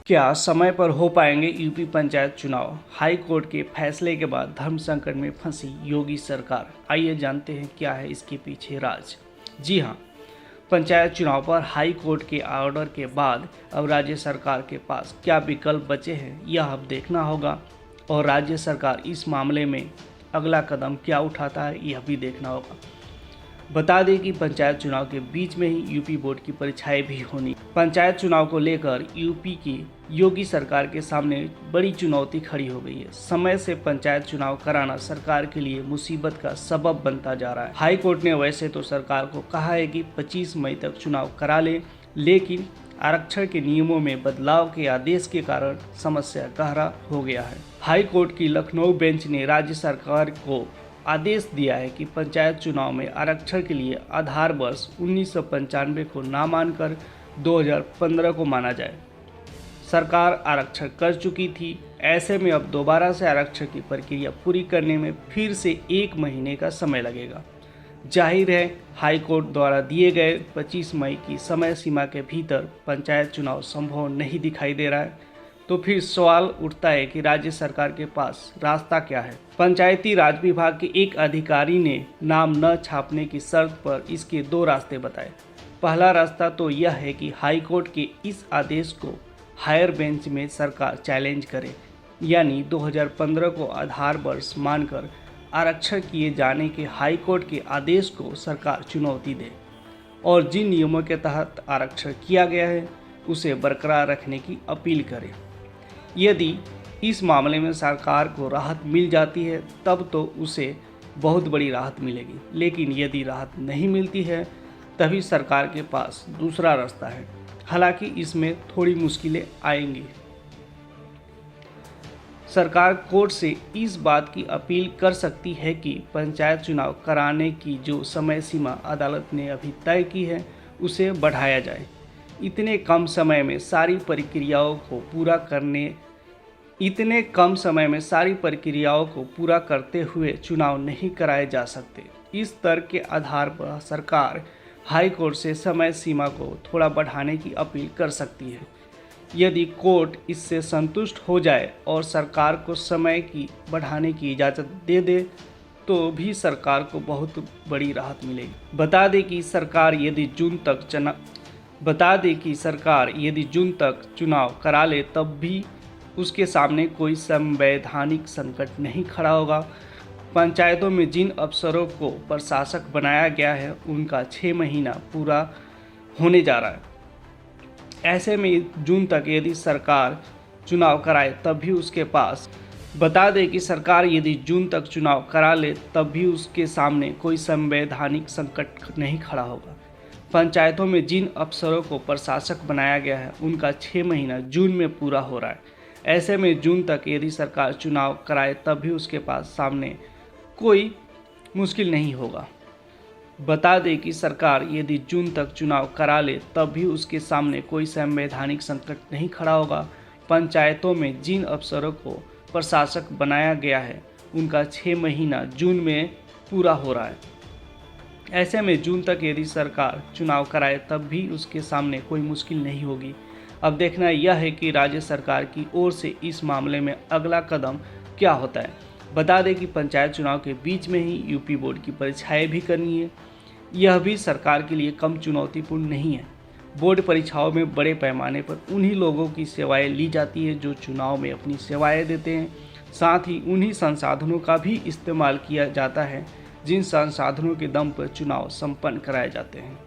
क्या समय पर हो पाएंगे यूपी पंचायत चुनाव? हाई कोर्ट के फैसले के बाद धर्म संकट में फंसी योगी सरकार। आइए जानते हैं क्या है इसके पीछे राज। जी हां, पंचायत चुनाव पर हाई कोर्ट के ऑर्डर के बाद अब राज्य सरकार के पास क्या विकल्प बचे हैं यह अब देखना होगा, और राज्य सरकार इस मामले में अगला कदम क्या उठाता है यह भी देखना होगा। बता दें कि पंचायत चुनाव के बीच में ही यूपी बोर्ड की परीक्षाएं भी होनी। पंचायत चुनाव को लेकर यूपी की योगी सरकार के सामने बड़ी चुनौती खड़ी हो गई है। समय से पंचायत चुनाव कराना सरकार के लिए मुसीबत का सबब बनता जा रहा है। हाई कोर्ट ने वैसे तो सरकार को कहा है कि 25 मई तक चुनाव करा ले, लेकिन आरक्षण के नियमों में बदलाव के आदेश के कारण समस्या गहरा हो गया है। हाई कोर्ट की लखनऊ बेंच ने राज्य सरकार को आदेश दिया है कि पंचायत चुनाव में आरक्षण के लिए आधार वर्ष 1995 को ना मानकर 2015 को माना जाए। सरकार आरक्षण कर चुकी थी, ऐसे में अब दोबारा से आरक्षण की प्रक्रिया पूरी करने में फिर से 1 महीने का समय लगेगा। जाहिर है, हाई कोर्ट द्वारा दिए गए 25 मई की समय सीमा के भीतर पंचायत चुनाव संभव नहीं दिखाई दे रहा है। तो फिर सवाल उठता है कि राज्य सरकार के पास रास्ता क्या है। पंचायती राज विभाग के एक अधिकारी ने नाम न छापने की शर्त पर इसके 2 रास्ते बताए। पहला रास्ता तो यह है कि हाई कोर्ट के इस आदेश को हायर बेंच में सरकार चैलेंज करे, यानी 2015 को आधार वर्ष मानकर आरक्षण किए जाने के हाई कोर्ट के आदेश को सरकार चुनौती दे और जिन नियमों के तहत आरक्षण किया गया है उसे बरकरार रखने की अपील करे। यदि इस मामले में सरकार को राहत मिल जाती है तब तो उसे बहुत बड़ी राहत मिलेगी, लेकिन यदि राहत नहीं मिलती है तभी सरकार के पास दूसरा रास्ता है। हालांकि इसमें थोड़ी मुश्किलें आएंगी। सरकार कोर्ट से इस बात की अपील कर सकती है कि पंचायत चुनाव कराने की जो समय सीमा अदालत ने अभी तय की है उसे बढ़ाया जाए। इतने कम समय में सारी प्रक्रियाओं को पूरा करते हुए चुनाव नहीं कराए जा सकते। इस तर्क के आधार पर सरकार हाई कोर्ट से समय सीमा को थोड़ा बढ़ाने की अपील कर सकती है। यदि कोर्ट इससे संतुष्ट हो जाए और सरकार को समय की बढ़ाने की इजाज़त दे दे तो भी सरकार को बहुत बड़ी राहत मिलेगी। बता दें कि सरकार यदि जून तक चुनाव करा ले तब भी उसके सामने कोई संवैधानिक संकट नहीं खड़ा होगा। पंचायतों में जिन अफसरों को प्रशासक बनाया गया है उनका 6 महीना पूरा होने जा रहा है। ऐसे में जून तक यदि सरकार चुनाव कराए तब भी उसके पास बता दें कि सरकार यदि जून तक चुनाव करा ले तब भी उसके सामने कोई संवैधानिक संकट नहीं खड़ा होगा। पंचायतों में जिन अफसरों को प्रशासक बनाया गया है उनका 6 महीना जून में पूरा हो रहा है। ऐसे में जून तक यदि सरकार चुनाव कराए तब भी उसके पास सामने कोई मुश्किल नहीं होगा। बता दें कि सरकार यदि जून तक चुनाव करा ले तब भी उसके सामने कोई संवैधानिक संकट नहीं खड़ा होगा। पंचायतों में जिन अफसरों को प्रशासक बनाया गया है उनका 6 महीना जून में पूरा हो रहा है। ऐसे में जून तक यदि सरकार चुनाव कराए तब भी उसके सामने कोई मुश्किल नहीं होगी। अब देखना यह है कि राज्य सरकार की ओर से इस मामले में अगला कदम क्या होता है। बता दें कि पंचायत चुनाव के बीच में ही यूपी बोर्ड की परीक्षाएं भी करनी है। यह भी सरकार के लिए कम चुनौतीपूर्ण नहीं है। बोर्ड परीक्षाओं में बड़े पैमाने पर उन्हीं लोगों की सेवाएं ली जाती है जो चुनाव में अपनी सेवाएं देते हैं। साथ ही उन्हीं संसाधनों का भी इस्तेमाल किया जाता है जिन संसाधनों के दम पर चुनाव संपन्न कराए जाते हैं।